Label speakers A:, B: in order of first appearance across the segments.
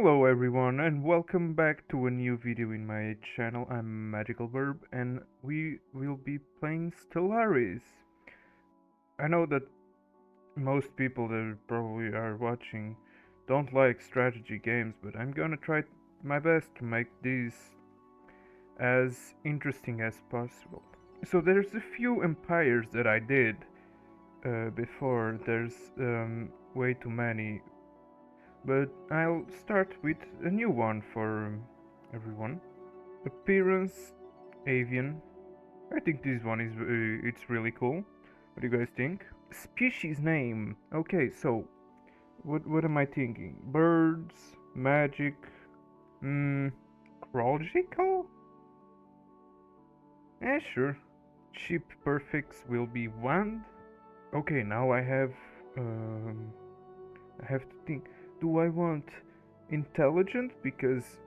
A: Hello everyone and welcome back to a new video in my channel. I'm Magical Verb and we will be playing Stellaris. I know that most people that probably are watching don't like strategy games, but I'm gonna try my best to make these as interesting as possible. So there's a few empires that I did before. There's way too many, but I'll start with a new one for everyone. Appearance, avian. I think this one is it's really cool. What do you guys think? Species name. Okay, so what am I thinking? Birds, magic, chronological? Sure. Ship perfects will be wand. Okay, now um I have to think. Do I want intelligent because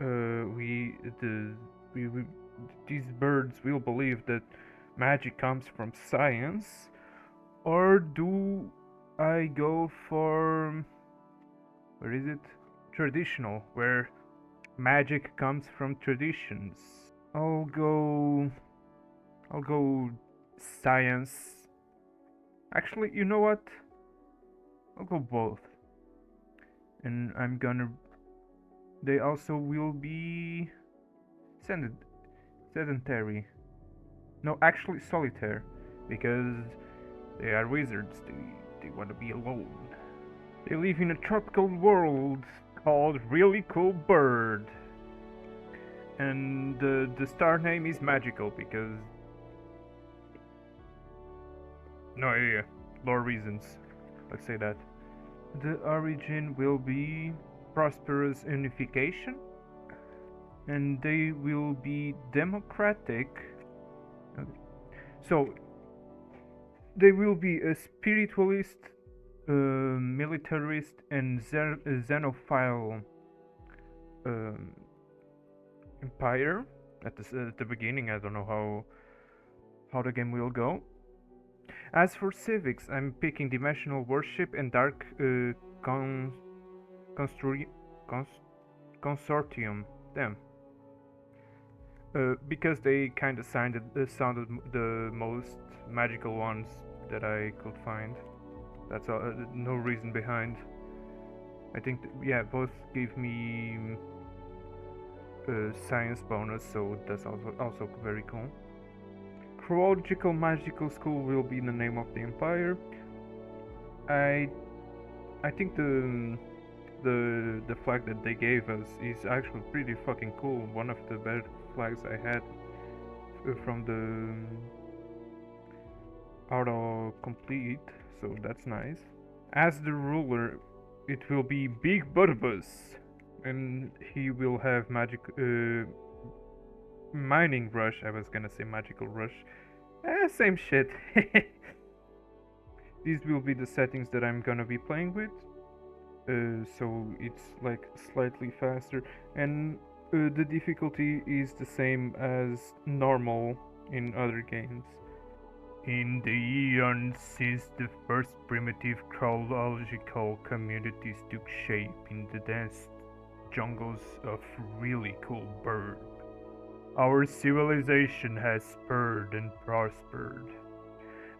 A: we the we these birds will believe that magic comes from science, or do I go for where is it? Traditional, where magic comes from traditions. I'll go I'll go science. Actually, you know what? I'll go both. And I'm gonna they also will be sedentary. No, actually solitaire, because they are wizards. They want to be alone. They live in a tropical world called Really Cool Bird. And the star name is magical because no idea, lore reasons. Let's say that. The origin will be prosperous unification, and they will be democratic. So they will be a spiritualist, militarist, and xenophile um, empire. At the beginning, I don't know how the game will go. As for civics, I'm picking dimensional worship and dark constru- cons- consortium. Damn. Because they kind of sounded the most magical ones that I could find. That's all, no reason behind. I think yeah, both give me science bonus, so that's also very cool. Chronological Magical School will be the name of the empire. I I think the flag that they gave us is actually pretty fucking cool. One of the better flags I had from the auto complete, so that's nice. As the ruler, it will be Big Birbs, and he will have magic mining rush. I was gonna say magical rush. Same shit. These will be the settings that I'm gonna be playing with. So it's like slightly faster, and the difficulty is the same as normal in other games. In the eons since the first primitive chronological communities took shape in the dense jungles of Really Cool Bird, our civilization has spurred and prospered.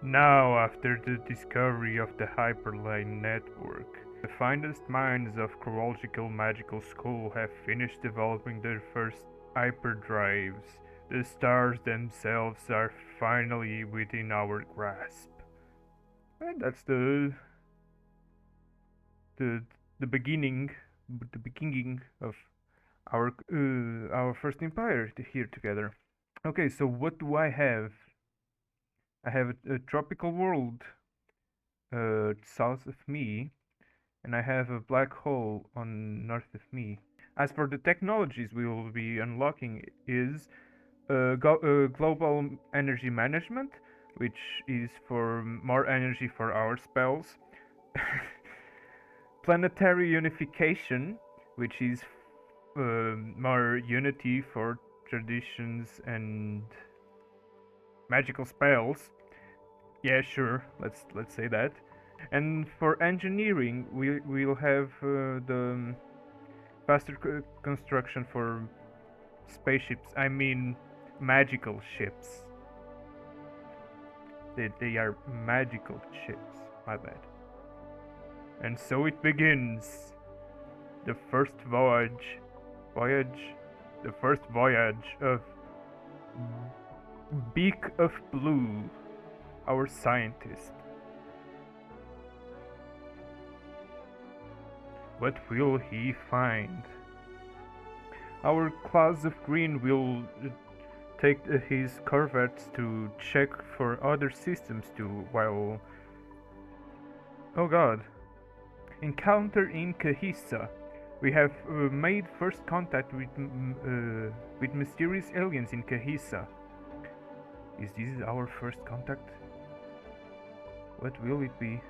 A: Now, after the discovery of the Hyperlane network, the finest minds of Chronological Magical School have finished developing their first hyperdrives. The stars themselves are finally within our grasp. And that's the the beginning the beginning of our first empire here together. Okay, so what do I have? I have a tropical world south of me, and I have a black hole on north of me. As for the technologies we will be unlocking is global energy management, which is for more energy for our spells. Planetary unification, which is more unity for traditions and magical spells. Yeah, sure. Let's say that. And for engineering, we'll have the faster construction for spaceships. I mean, magical ships. They are magical ships. My bad. And so it begins. The first voyage. The first voyage of Beak of Blue, our scientist. What will he find? Our Claws of Green will take his corvettes to check for other systems too, while... Oh god. Encounter in Kahisa. We have made first contact with mysterious aliens in Kahisa. Is this our first contact? What will it be?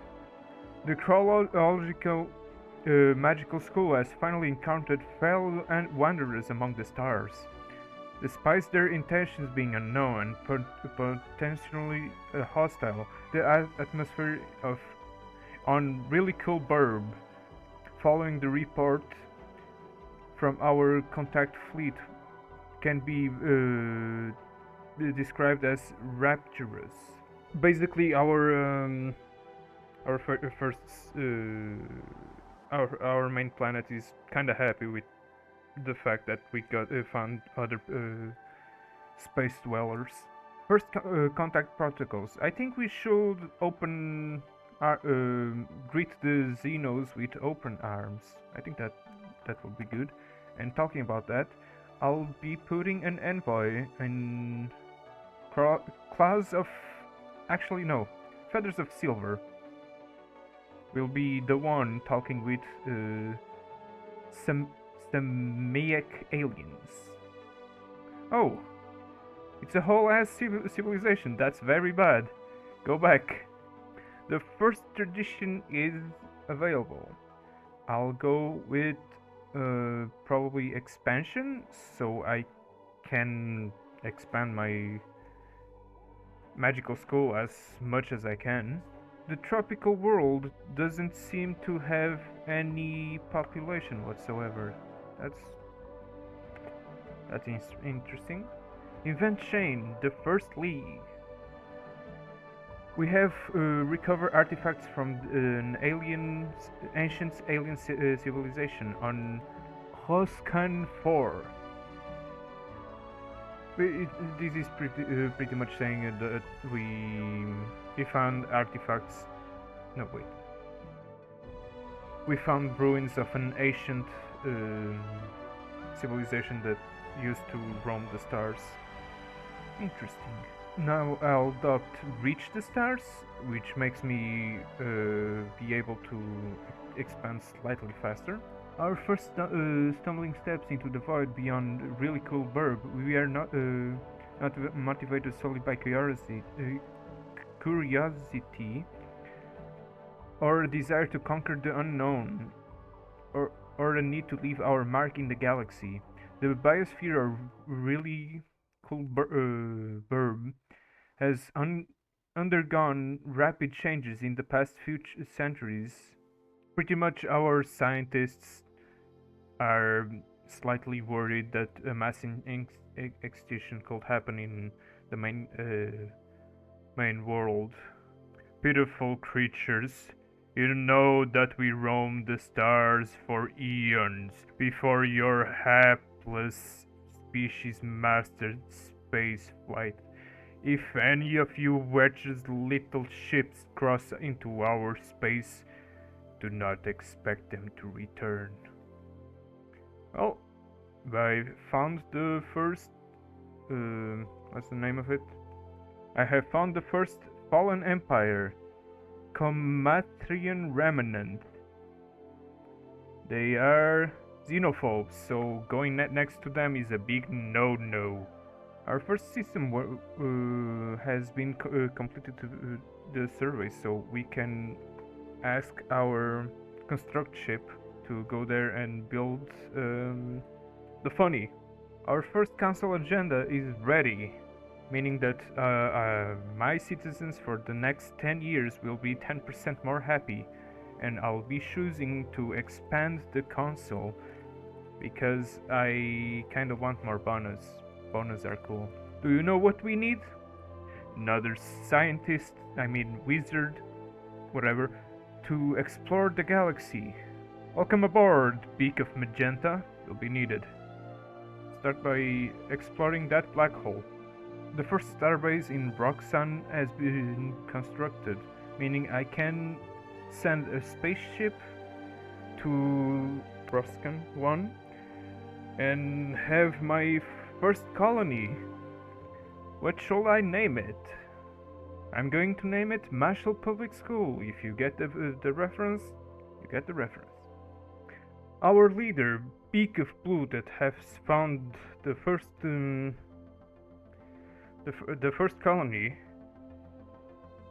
A: The chronological magical school has finally encountered fellow wanderers among the stars. Despite their intentions being unknown and potentially hostile, the atmosphere on really cool Burb, following the report from our contact fleet, can be described as rapturous. Basically, our main planet is kind of happy with the fact that we got found other space dwellers. First contact protocols. I think we should open greet the Xenos with open arms. I think that would be good. And talking about that, I'll be putting an envoy in Claws of... Actually, no. Feathers of Silver. Will be the one talking with some Semiac aliens. Oh, it's a whole ass civilization. That's very bad. Go back. The first tradition is available. I'll go with probably expansion, so I can expand my magical school as much as I can. The tropical world doesn't seem to have any population whatsoever. That's interesting. Invent Chain, the first league. We have recovered artifacts from an ancient alien civilization on Hoskan 4. This is pretty much saying that we found artifacts. No, wait. We found ruins of an ancient civilization that used to roam the stars. Interesting. Now I'll reach the stars, which makes me be able to expand slightly faster. Our first stumbling steps into the void beyond really cool Burb. We are not motivated solely by curiosity or a desire to conquer the unknown, or a need to leave our mark in the galaxy. The biosphere of really cool Burb has undergone rapid changes in the past few centuries. Pretty much our scientists are slightly worried that a mass extinction could happen in the main world. Pitiful creatures, you know that we roamed the stars for eons before your hapless species mastered space flight. If any of you wretched little ships cross into our space, do not expect them to return. Well, I found the first... what's the name of it? I have found the first fallen empire, Comatrian Remnant. They are xenophobes, so going next to them is a big no-no. Our first system has been completed to the survey, so we can ask our construct ship to go there and build the funny. Our first council agenda is ready. meaning that my citizens for the next 10 years will be 10% more happy, and I'll be choosing to expand the console because I kind of want more bonus. Bonus are cool. Do you know what we need? Another scientist, I mean wizard, whatever, to explore the galaxy. Welcome aboard, Beak of Magenta. You'll be needed. Start by exploring that black hole. The first starbase in Roxanne has been constructed, meaning I can send a spaceship to Roxanne 1 and have my first colony. What shall I name it? I'm going to name it Marshall Public School. If you get the reference, you get the reference. Our leader, Beak of Blue, that has found the first colony,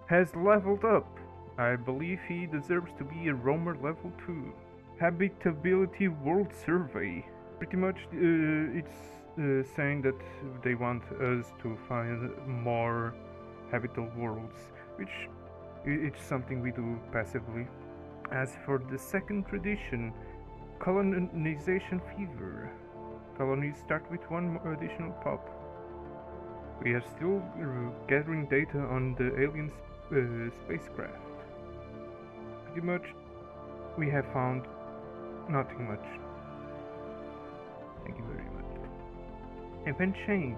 A: has leveled up. I believe he deserves to be a roamer level 2. Habitability World Survey. Pretty much it's saying that they want us to find more habitable worlds, which it's something we do passively. As for the second tradition, colonization fever. Colonies start with one additional pop. We are still gathering data on the alien spacecraft. Pretty much, we have found nothing much. Thank you very much. Event chain.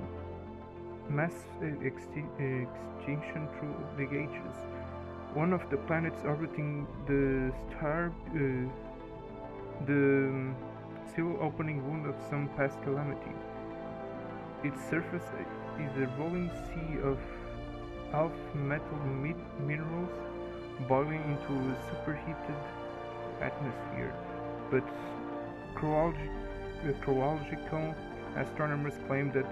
A: Mass extinction through the ages. One of the planets orbiting the star, the still opening wound of some past calamity. Its surface is a rolling sea of half metal minerals boiling into a superheated atmosphere, but chronological astronomers claim that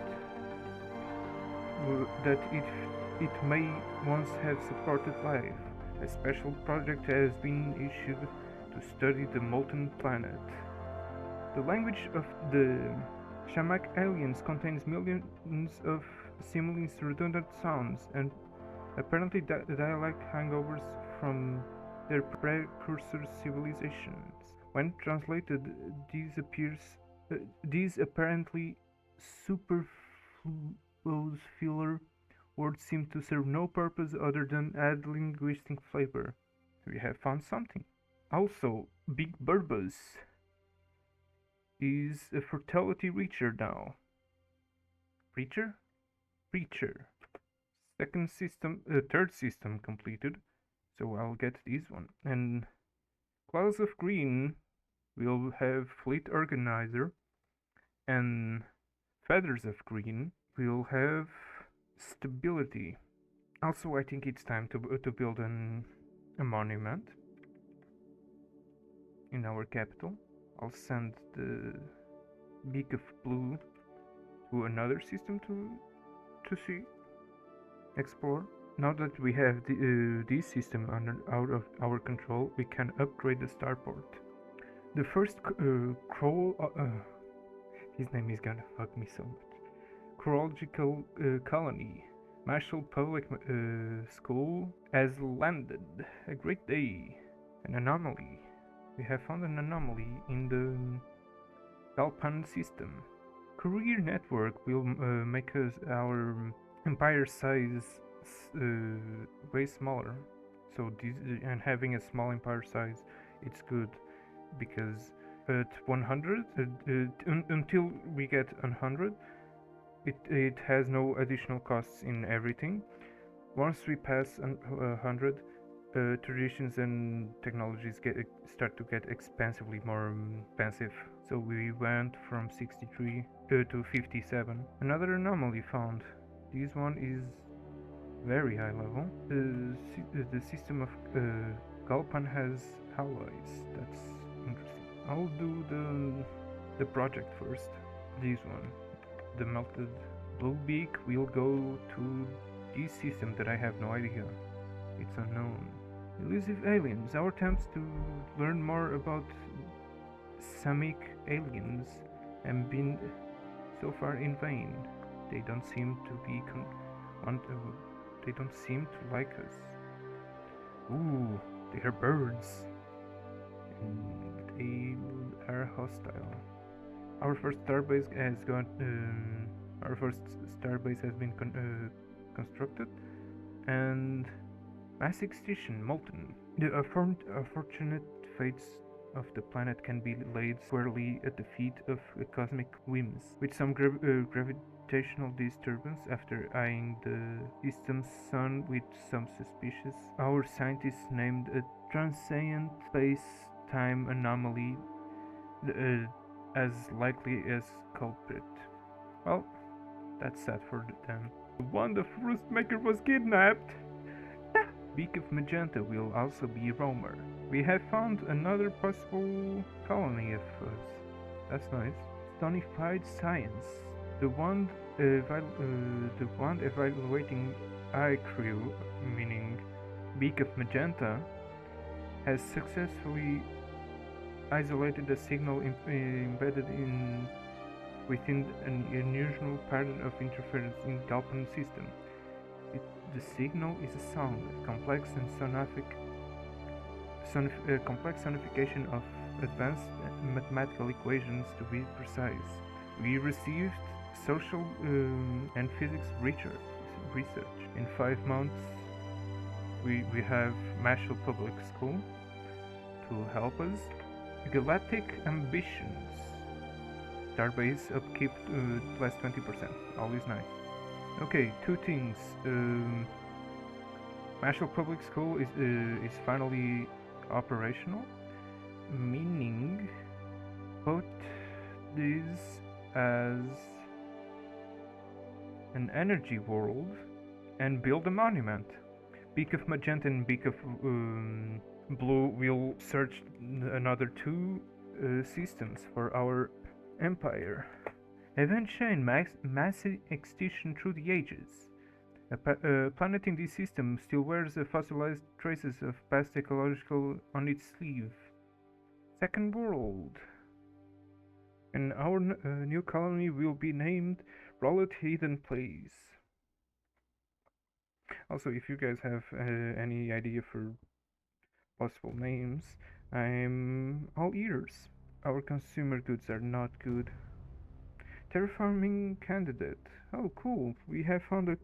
A: it may once have supported life. A special project has been issued to study the molten planet. The language of the Shamak aliens contains millions of seemingly redundant sounds and apparently dialect hangovers from their precursor civilizations. When translated, these apparently superfluous filler words seem to serve no purpose other than add linguistic flavor. We have found something. Also, Big Birbs is a fertility reacher now. Reacher? Reacher. Third system completed, so I'll get this one. And Clouds of Green will have Fleet Organizer, and Feathers of Green will have Stability. Also, I think it's time to build a monument in our capital. I'll send the Beak of Blue to another system to see, explore. Now that we have this system out of our control, we can upgrade the starport. The first Kroll, his name is gonna fuck me so much. Chronological colony, Marshall Public School has landed. A great day. An anomaly. We have found an anomaly in the Galpan system. Career network will make our empire size way smaller. So and having a small empire size, it's good because at 100 until we get 100, it has no additional costs in everything. Once we pass 100, traditions and technologies start to get expensively more expensive. So we went from 63 to 57. Another anomaly found. This one is very high level. The system of Galpan has alloys. That's interesting. I'll do the project first. This one. The melted blue beak will go to this system that I have no idea. It's unknown. Elusive aliens. Our attempts to learn more about Samic aliens have been so far in vain. They don't seem to be want they don't seem to like us. Ooh, they are birds. And they are hostile. Our first starbase has gone. Our first starbase has been constructed, and mass extinction molten. The unfortunate fates of the planet can be laid squarely at the feet of a cosmic whims. With some gravitational disturbance after eyeing the distant sun with some suspicious, our scientists named a transient space-time anomaly as likely as culprit. Well, that's sad for them. The one the fruit maker was kidnapped. Beak of Magenta will also be roamer. We have found another possible colony of us. That's nice. Stonified science. The one evaluating iCrew, meaning Beak of Magenta, has successfully isolated a signal embedded within an unusual pattern of interference in the Galpan system. The signal is a sound, complex sonification of advanced mathematical equations to be precise. We received social and physics research. In 5 months, we have Marshall Public School to help us. Galactic ambitions. Starbase upkeep plus 20%. Always nice. Okay, 2 things. Marshall Public School is finally operational, meaning put this as an energy world and build a monument. Beak of Magenta and Beak of Blue will search another 2 systems for our empire. Event chain mass extinction through the ages. A planet in this system still wears the fossilized traces of past ecological on its sleeve. Second world. And our new colony will be named Rollet Hidden Place. Also, if you guys have any idea for possible names, I'm all ears. Our consumer goods are not good. Terraforming candidate. Oh, cool. We have found a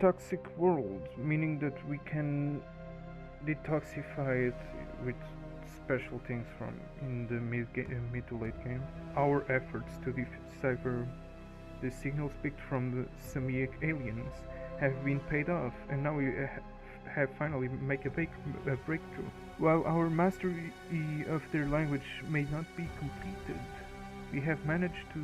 A: toxic world, meaning that we can detoxify it with special things from in the mid to late game. Our efforts to decipher the signals picked from the Semitic aliens have been paid off, and now we have finally make a breakthrough. While our mastery of their language may not be completed, we have managed to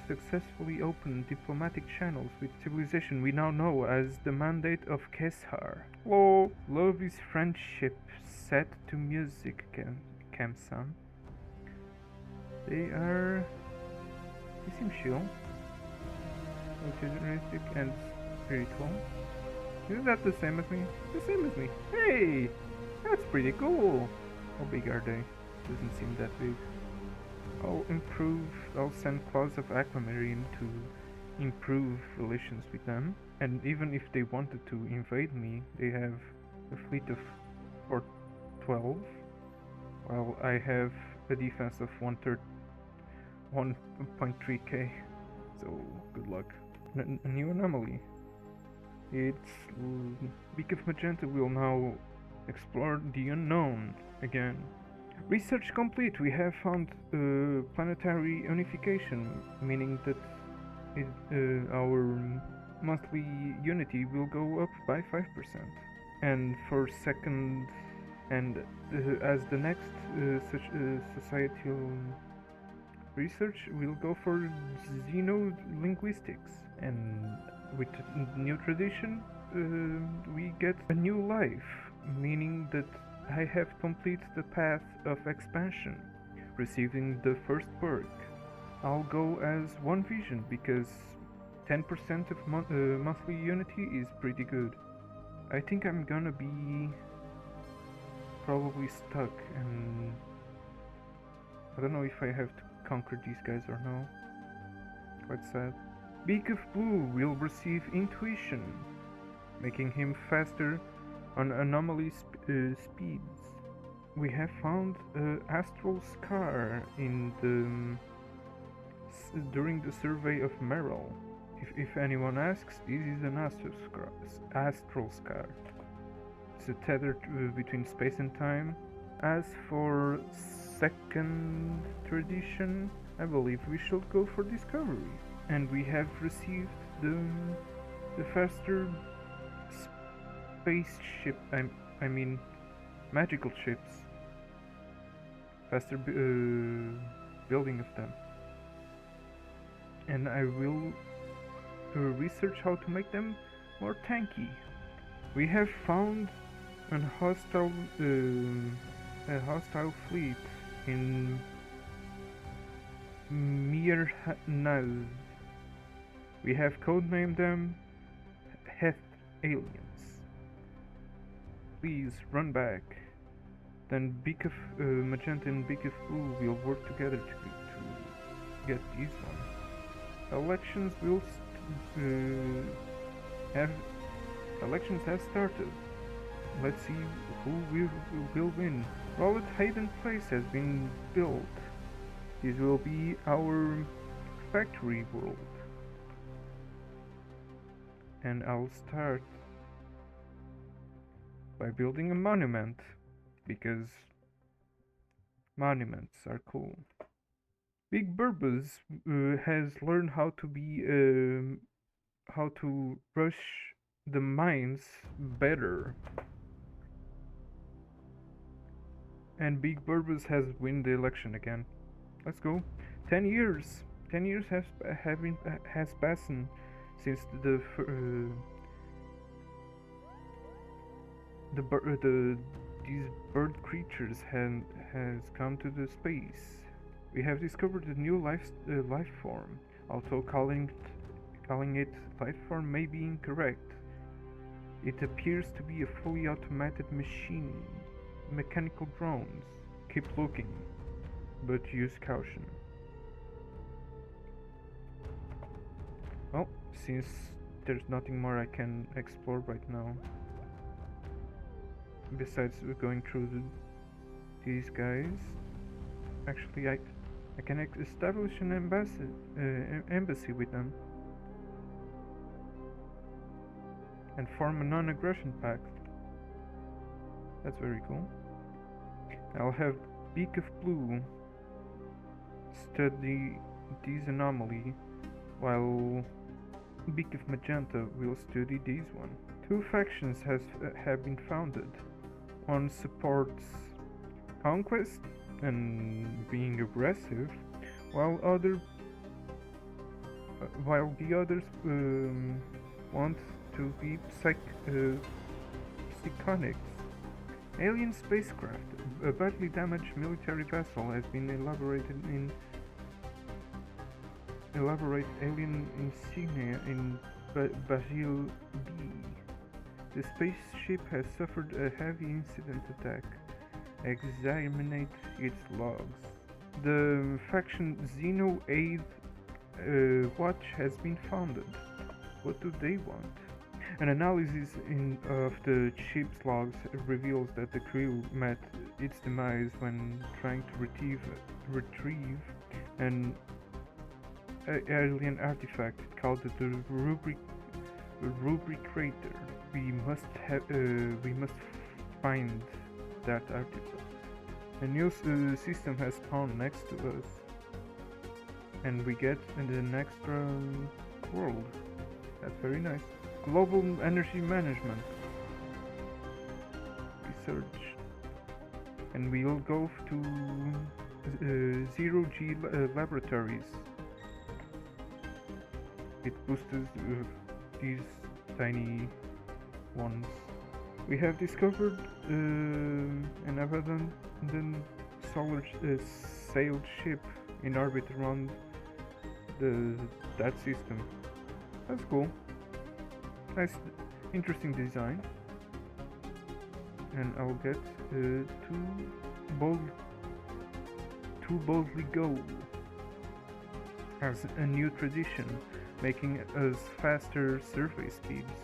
A: successfully open diplomatic channels with civilization we now know as the Mandate of Keshar. Oh, love is friendship set to music, Kamsan. They seem chill, materialistic and spiritual. Is that the same as me? The same as me. Hey, that's pretty cool. How big are they? Doesn't seem that big. I'll send Claws of Aquamarine to improve relations with them. And even if they wanted to invade me, they have a fleet of 412, while I have a defense of 1.3k. So good luck. A new anomaly. It's Beak of Magenta will now explore the unknown again. Research complete. We have found planetary unification, meaning that our monthly unity will go up by 5%. And for second, and as the next societal research, we'll go for xenolinguistics. And with new tradition, we get a new life, meaning that I have completed the path of expansion, receiving the first perk. I'll go as one vision because 10% of monthly unity is pretty good. I think I'm gonna be probably stuck, and I don't know if I have to conquer these guys or no. Quite sad. Beak of Blue will receive intuition, making him faster on anomaly speeds. We have found an astral scar in during the survey of Merrill. If anyone asks, this is an astral scar. It's a tether between space and time. As for second tradition, I believe we should go for discovery. And we have received the faster spaceship, I mean magical ships. Faster building of them. And I will research how to make them more tanky. We have found a hostile fleet in Mirnaz. We have codenamed them Heth aliens. Please run back. Then Beak of Magenta and Beak of Blue will work together to get these one. Elections have started. Let's see who will win. Wallet Hidden Place has been built. This will be our factory world. And I'll start by building a monument, because monuments are cool. Big Birbs has learned how to rush the mines better. And Big Birbs has won the election again. Let's go. 10 years. 10 years has passed since these bird creatures has come to the space. We have discovered a new life form, although calling it life form may be incorrect. It appears to be a fully automated machine. Mechanical drones. Keep looking, but use caution. Well, since there's nothing more I can explore right now, besides going through these guys, actually I can establish an embassy with them and form a non-aggression pact. That's very cool. I'll have Beak of Blue study these anomaly, while Beak of Magenta will study these one. Two factions have been founded. One supports conquest and being aggressive, while the others want to be psionics. Alien spacecraft. A badly damaged military vessel has been elaborate alien insignia in Bajil B. The spaceship has suffered a heavy incident attack. Examine its logs. The faction Xeno Aid Watch has been founded. What do they want? An analysis of the ship's logs reveals that the crew met its demise when trying to retrieve an alien artifact called the Rubricator. We must find that artifact. A new system has spawned next to us, and we get in the next world. That's very nice. Global energy management. Research. And we'll go to zero-G laboratories. It boosts these tiny ones. We have discovered an abandoned solar sailed ship in orbit around that system. That's cool. Nice, interesting design. And I'll get to boldly go as a new tradition. making us faster surface speeds.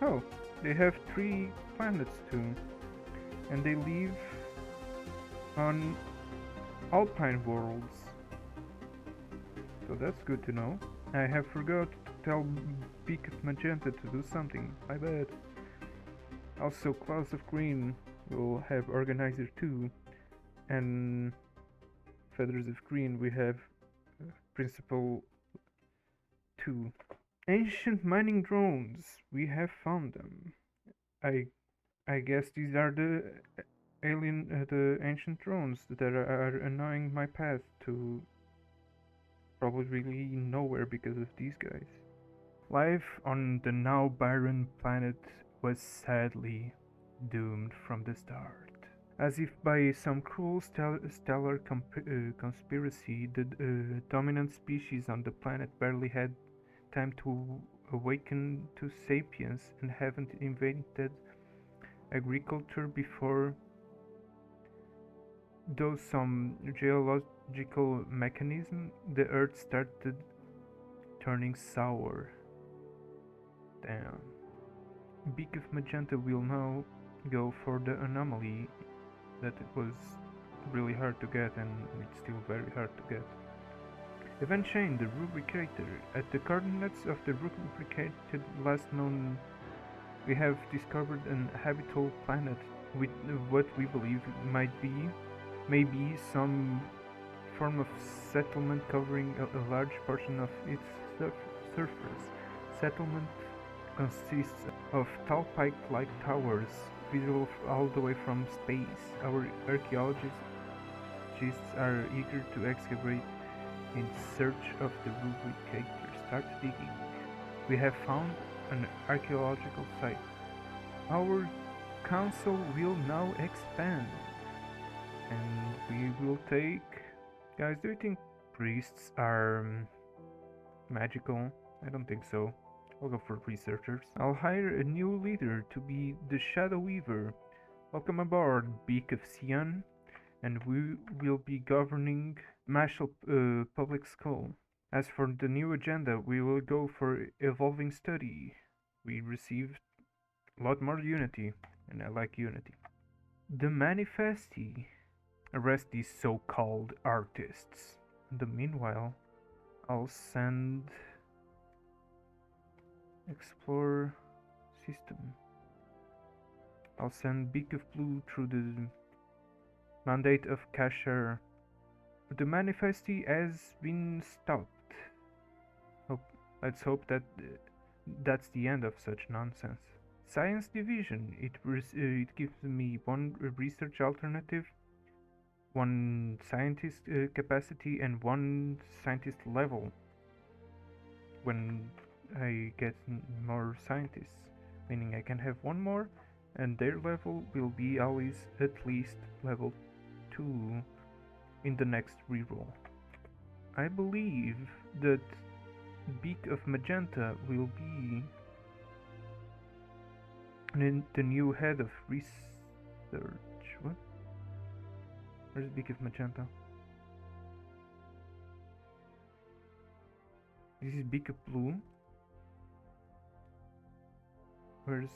A: Oh, they have 3 planets too, and they live on alpine worlds. So that's good to know. I have forgot to tell Beak of Magenta to do something, my bad. Also, Clouds of Green will have Organizer 2, and Feathers of Green we have Principal 2. Ancient mining drones, we have found them. I guess these are the ancient drones that are annoying my path to probably nowhere because of these guys. Life on the now barren planet was sadly doomed from the start. As if by some cruel stellar conspiracy, the dominant species on the planet barely had time to awaken to sapience and haven't invented agriculture before though some geological mechanism, the earth started turning sour. Damn. Beak of Magenta will now go for the anomaly that it was really hard to get, and it's still very hard to get. Event chain, the rubricator. At the coordinates of the rubricated last known, we have discovered an habitable planet with what we believe maybe some form of settlement covering a large portion of its surface. Settlement consists of tall pike-like towers, visible all the way from space. Our archaeologists are eager to excavate in search of the rubricator. Start digging. We have found an archaeological site. Our council will now expand, and we will take... Guys, do you think priests are magical? I don't think so. I'll go for researchers. I'll hire a new leader to be the Shadow Weaver. Welcome aboard, Beak of Sion, and we will be governing Marshall Public School. As for the new agenda, we will go for evolving study. We received a lot more unity, and I like unity. The Manifesti. Arrest these so-called artists. In the meanwhile, I'll send Explore System. I'll send Beak of Blue through the mandate of Kasher. The Manifesti has been stopped. Let's hope that that's the end of such nonsense. Science Division. It gives me one research alternative, one scientist capacity, and one scientist level when I get more scientists, meaning I can have one more, and their level will be always at least level 2 in the next reroll. I believe that Beak of Magenta will be the new head of research. What? Where's Beak of Magenta? This is Beak of Blue. Where's...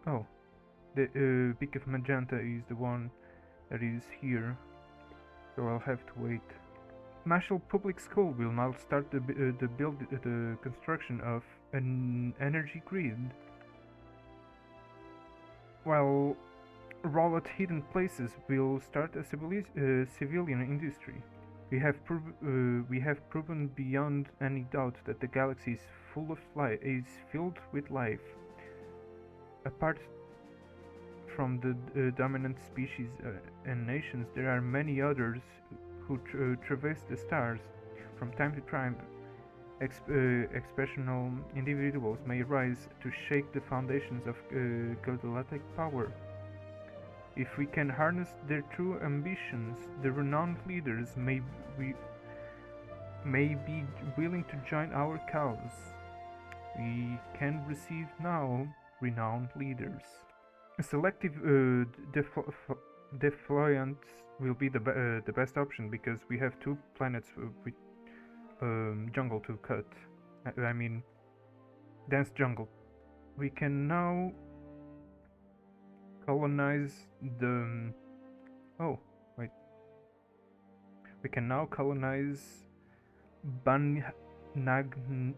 A: Oh, the Beak of Magenta is the one that is here, so I'll have to wait. Marshall Public School will now start the construction of an energy grid, while Rowlett Hidden Places will start a civilian industry. We have proven beyond any doubt that the galaxy is filled with life. Apart from the dominant species and nations, there are many others who traverse the stars. From time to time, exceptional individuals may rise to shake the foundations of galactic power. If we can harness their true ambitions, the renowned leaders may be willing to join our cause. We can receive now renowned leaders. A selective defoliants will be the best option because we have two planets with jungle to cut. I mean, dense jungle. We can now colonize the. Oh, wait. We can now colonize Banagno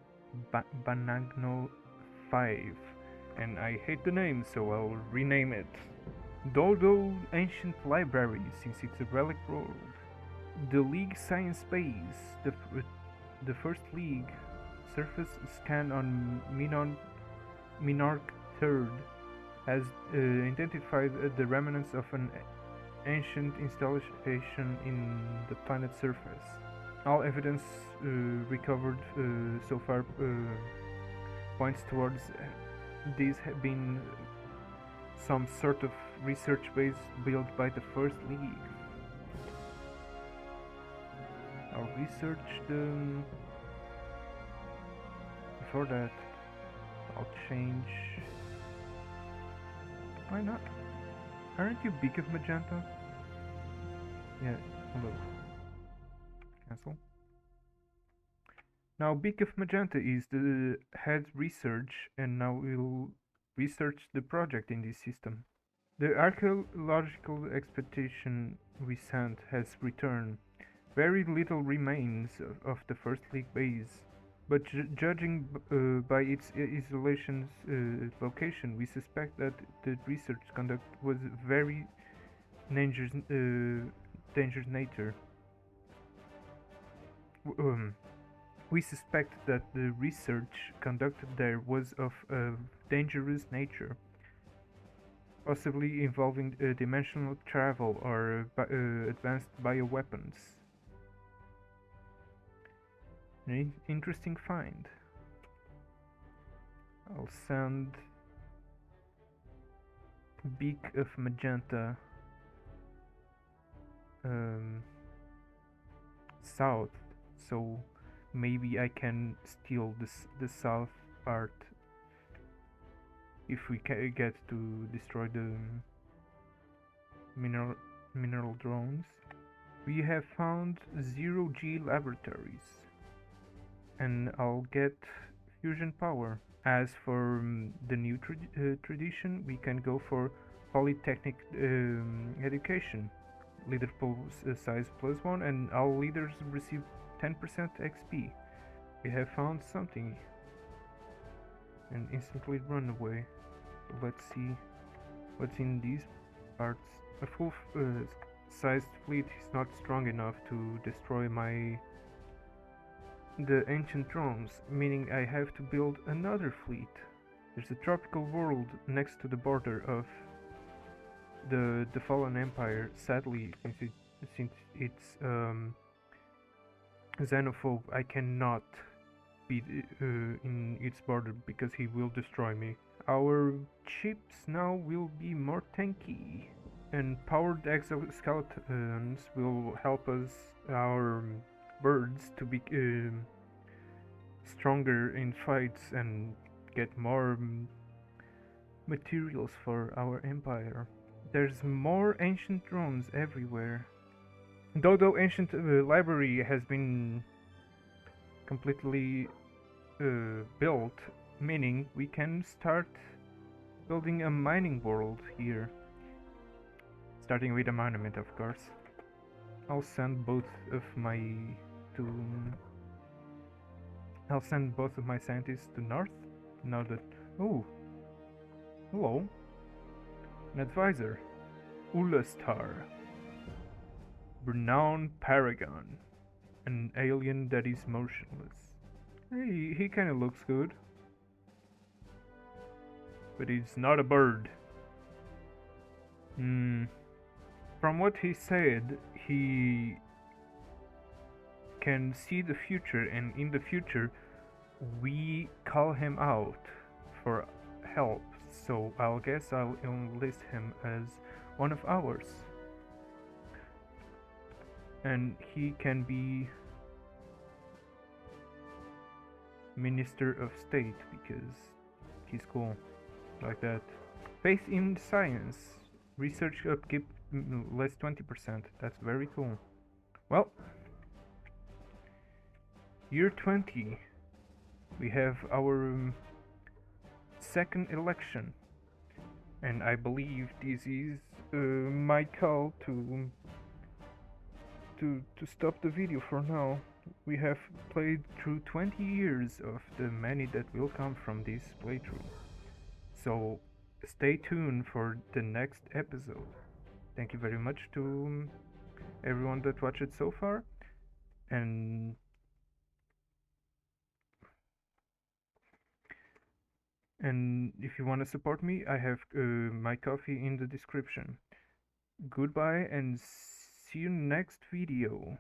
A: 5. And I hate the name, so I'll rename it Dodo Ancient Library, since it's a relic world. The League Science Base, the first League surface scan on Minarch III has identified the remnants of an ancient installation in the planet's surface. All evidence recovered so far points towards these have been some sort of research base built by the First League. I'll research them. Before that, I'll change. Why not? Aren't you Beak of Magenta? Yeah, hello. Cancel. Now Beak of Magenta is the head research, and now we'll research the project in this system. The archaeological expedition we sent has returned. Very little remains of the First League base, but judging by its isolation's location, we suspect that the research conduct was very dangerous nature. We suspect that the research conducted there was of a dangerous nature, possibly involving dimensional travel or advanced bioweapons. An interesting find. I'll send Beak of Magenta south, so maybe I can steal the south part if we get to destroy the mineral drones. We have found 0G laboratories, and I'll get fusion power. As for the new tradition, we can go for polytechnic education. Leader pool size +1, and all leaders receive 10% XP. We have found something and instantly run away. Let's see what's in these parts. A full sized fleet is not strong enough to destroy the ancient drones, meaning I have to build another fleet. There's a tropical world next to the border of the Fallen Empire. Sadly, since it's xenophobe, I cannot be in its border because he will destroy me. Our ships now will be more tanky, and powered exoskeletons will help us, our birds, to be stronger in fights and get more materials for our empire. There's more ancient drones everywhere. Though ancient library has been completely built, meaning we can start building a mining world here. Starting with a monument, of course. I'll send both of my scientists to north. Now that hello, an advisor, Ulastar, renowned paragon, an alien that is motionless. He kind of looks good, but he's not a bird. From what he said, he can see the future, and in the future we call him out for help, so I'll guess I'll enlist him as one of ours. And he can be Minister of State because he's cool like that. Faith in science. Research upkeep less 20%. That's very cool. Well, year 20. We have our second election, and I believe this is my call to stop the video for now. We have played through 20 years of the many that will come from this playthrough. So stay tuned for the next episode. Thank you very much to everyone that watched it so far, and if you want to support me, I have my coffee in the description. Goodbye and see you next video.